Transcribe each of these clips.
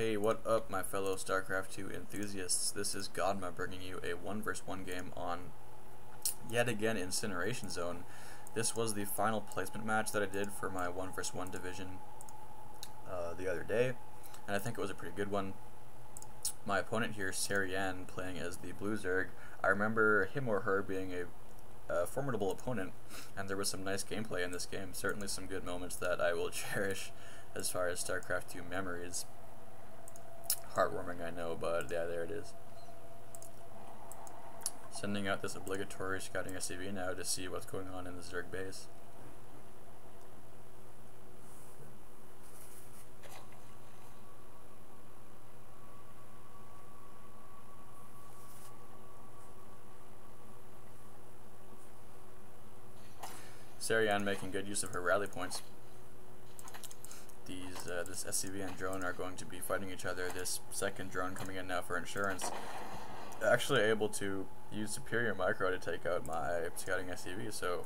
Hey, what up my fellow Starcraft 2 enthusiasts? This is Godma bringing you a 1 vs 1 game on, yet again, Incineration Zone. This was the final placement match that I did for my 1 vs 1 division the other day, and I think it was a pretty good one. My opponent here, Seriane, playing as the Blue Zerg. I remember him or her being a formidable opponent, and there was some nice gameplay in this game. Certainly some good moments that I will cherish as far as Starcraft 2 memories. Heartwarming, I know, but yeah, there it is. Sending out this obligatory scouting SCV now to see what's going on in the Zerg base. Seriane making good use of her rally points. This SCV and drone are going to be fighting each other. This second drone coming in now for insurance. Actually able to use superior micro to take out my scouting SCV, so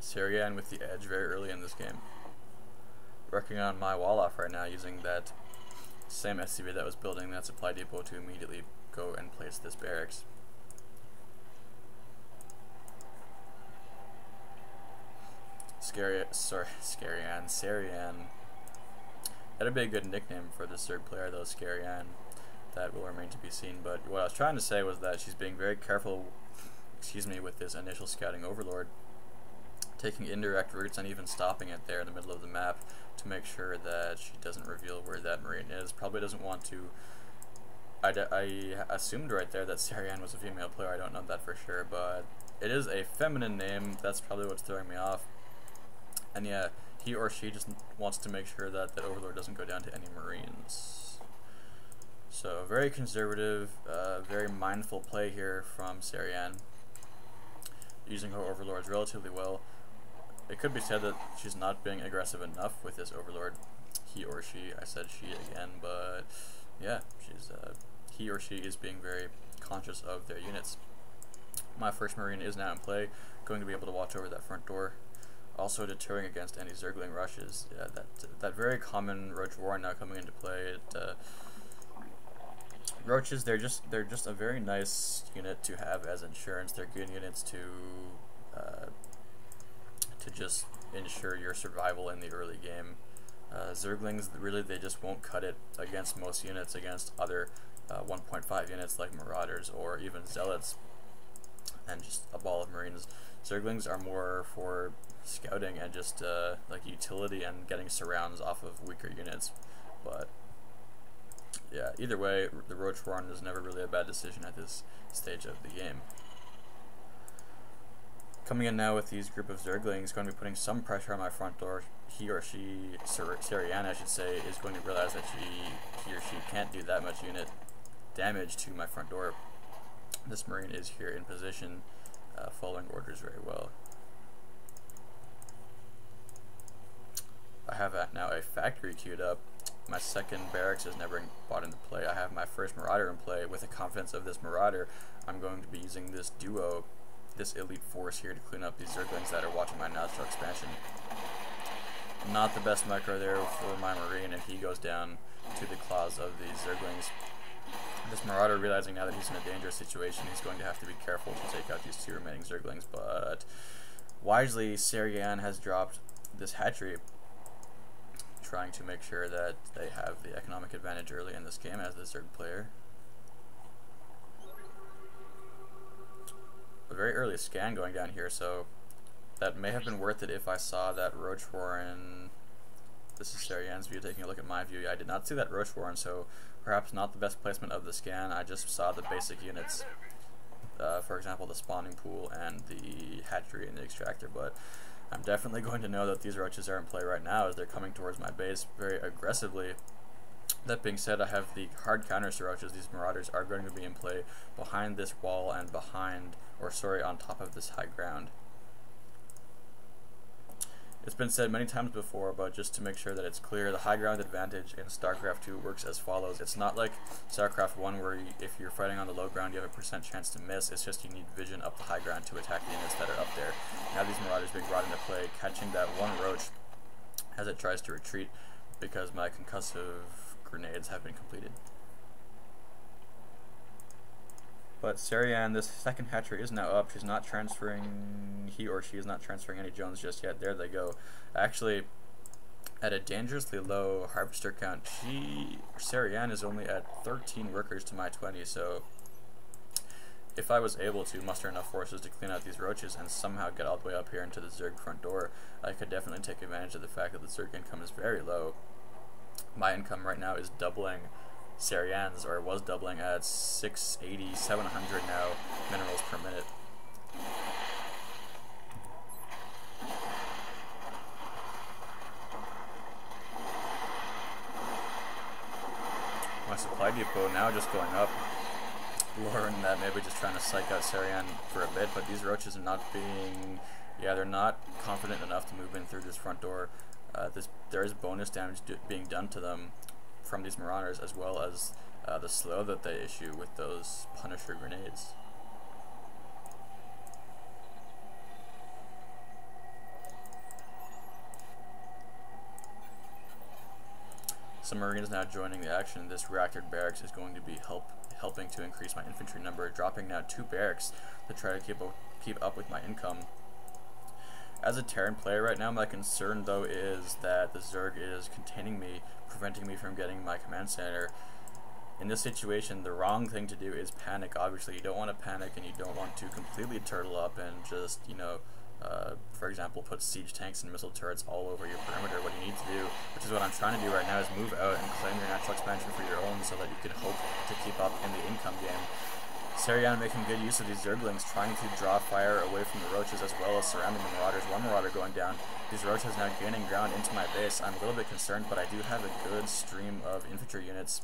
Seriane with the edge very early in this game. Working on my wall off right now using that same SCV that was building that supply depot to immediately go and place this barracks. Seriane. That'd be a good nickname for this Zerg player though, Seriane. That will remain to be seen, but what I was trying to say was that she's being very careful, with this initial scouting overlord, taking indirect routes and even stopping it there in the middle of the map to make sure that she doesn't reveal where that marine is. Probably doesn't want to. I assumed right there that Seriane was a female player. I don't know that for sure, but it is a feminine name. That's probably what's throwing me off. And yeah, he or she just wants to make sure that that overlord doesn't go down to any marines. So very conservative, very mindful play here from Seriane, using her overlords relatively well. It could be said that she's not being aggressive enough with this overlord. He or she, I said she again, but yeah, he or she is being very conscious of their units. My first marine is now in play, going to be able to watch over that front door. Also deterring against any Zergling rushes. Yeah, that very common Roach Warren now coming into play. Roaches, they're just a very nice unit to have as insurance. They're good units to just ensure your survival in the early game. Zerglings, really, they just won't cut it against most units, against other 1.5 units like Marauders or even Zealots and just a ball of Marines. Zerglings are more for scouting and just like utility and getting surrounds off of weaker units, but yeah, either way, the Roach Warren is never really a bad decision at this stage of the game. Coming in now with these group of Zerglings, going to be putting some pressure on my front door. He or she, Seriane I should say, is going to realize that he or she can't do that much unit damage to my front door. This Marine is here in position, following orders very well. I have now a factory queued up. My second barracks is never brought into play. I have my first Marauder in play. With the confidence of this Marauder, I'm going to be using this duo, this elite force here to clean up these Zerglings that are watching my natural expansion. Not the best micro there for my Marine, and he goes down to the claws of these Zerglings. This Marauder, realizing now that he's in a dangerous situation, he's going to have to be careful to take out these two remaining Zerglings, but wisely, Seriane has dropped this hatchery, trying to make sure that they have the economic advantage early in this game as the Zerg player. A very early scan going down here, so that may have been worth it if I saw that Roach Warren. This is Seriane's view, taking a look at my view. I did not see that Roach Warren, so perhaps not the best placement of the scan. I just saw the basic units, for example the spawning pool and the hatchery and the extractor, but I'm definitely going to know that these roaches are in play right now as they're coming towards my base very aggressively. That being said, I have the hard counters to roaches. These Marauders are going to be in play behind this wall and on top of this high ground. It's been said many times before, but just to make sure that it's clear, the high ground advantage in StarCraft 2 works as follows. It's not like StarCraft 1 where if you're fighting on the low ground you have a % chance to miss. It's just you need vision up the high ground to attack the units that are up there. Now these Marauders being brought into play, catching that one Roach as it tries to retreat because my concussive grenades have been completed. But Seriane, this second hatchery is now up. She's not transferring, he or she is not transferring any drones just yet. There they go. Actually, at a dangerously low harvester count, Seriane is only at 13 workers to my 20, so if I was able to muster enough forces to clean out these roaches and somehow get all the way up here into the Zerg front door, I could definitely take advantage of the fact that the Zerg income is very low. My income right now is doubling Seriane's, or it was doubling at 680, 700 now minerals per minute. My supply depot now just going up. Lauren that maybe just trying to psych out Seriane for a bit, but these roaches are not being, they're not confident enough to move in through this front door. There is bonus damage being done to them from these marauders, as well as the slow that they issue with those Punisher grenades. Some Marines now joining the action. This reactored barracks is going to be helping to increase my infantry number, dropping now 2 barracks to try to keep up with my income. As a Terran player right now, my concern though is that the Zerg is containing me, preventing me from getting my command center. In this situation, the wrong thing to do is panic. Obviously, you don't want to panic, and you don't want to completely turtle up and just, for example, put siege tanks and missile turrets all over your perimeter. What you need to do, which is what I'm trying to do right now, is move out and claim your natural expansion for your own so that you can hope to keep up in the income game. Seriane making good use of these Zerglings, trying to draw fire away from the roaches as well as surrounding the marauders. One marauder going down. These roaches now gaining ground into my base. I'm a little bit concerned, but I do have a good stream of infantry units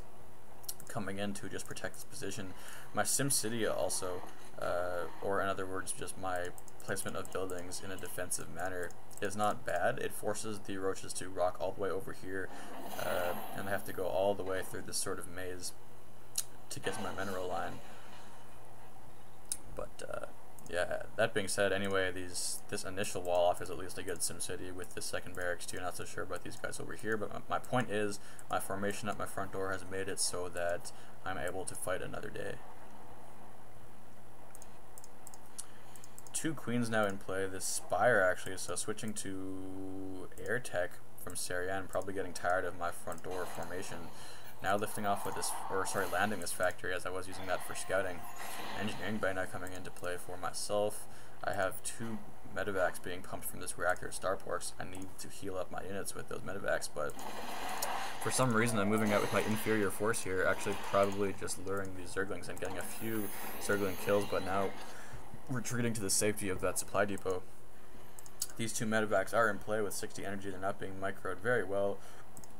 coming in to just protect this position. My Sim City also, or in other words, just my placement of buildings in a defensive manner, is not bad. It forces the roaches to rock all the way over here, and they have to go all the way through this sort of maze to get to my mineral line. But yeah, that being said, anyway, this initial wall off is at least a good Sim City with this second barracks too. Not so sure about these guys over here, but my point is, my formation at my front door has made it so that I'm able to fight another day. 2 queens now in play. This Spire actually, so switching to air tech from Seriane, probably getting tired of my front door formation. Now lifting off with this, landing this factory as I was using that for scouting. Engineering bay now coming into play for myself. I have 2 medevacs being pumped from this reactor starports. I need to heal up my units with those medevacs, but for some reason I'm moving out with my inferior force here, actually probably just luring these Zerglings and getting a few Zergling kills, but now retreating to the safety of that supply depot. These 2 medevacs are in play with 60 energy. They're not being microed very well.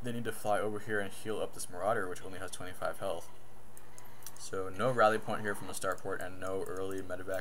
They need to fly over here and heal up this marauder, which only has 25 health. So no rally point here from the starport and no early medevac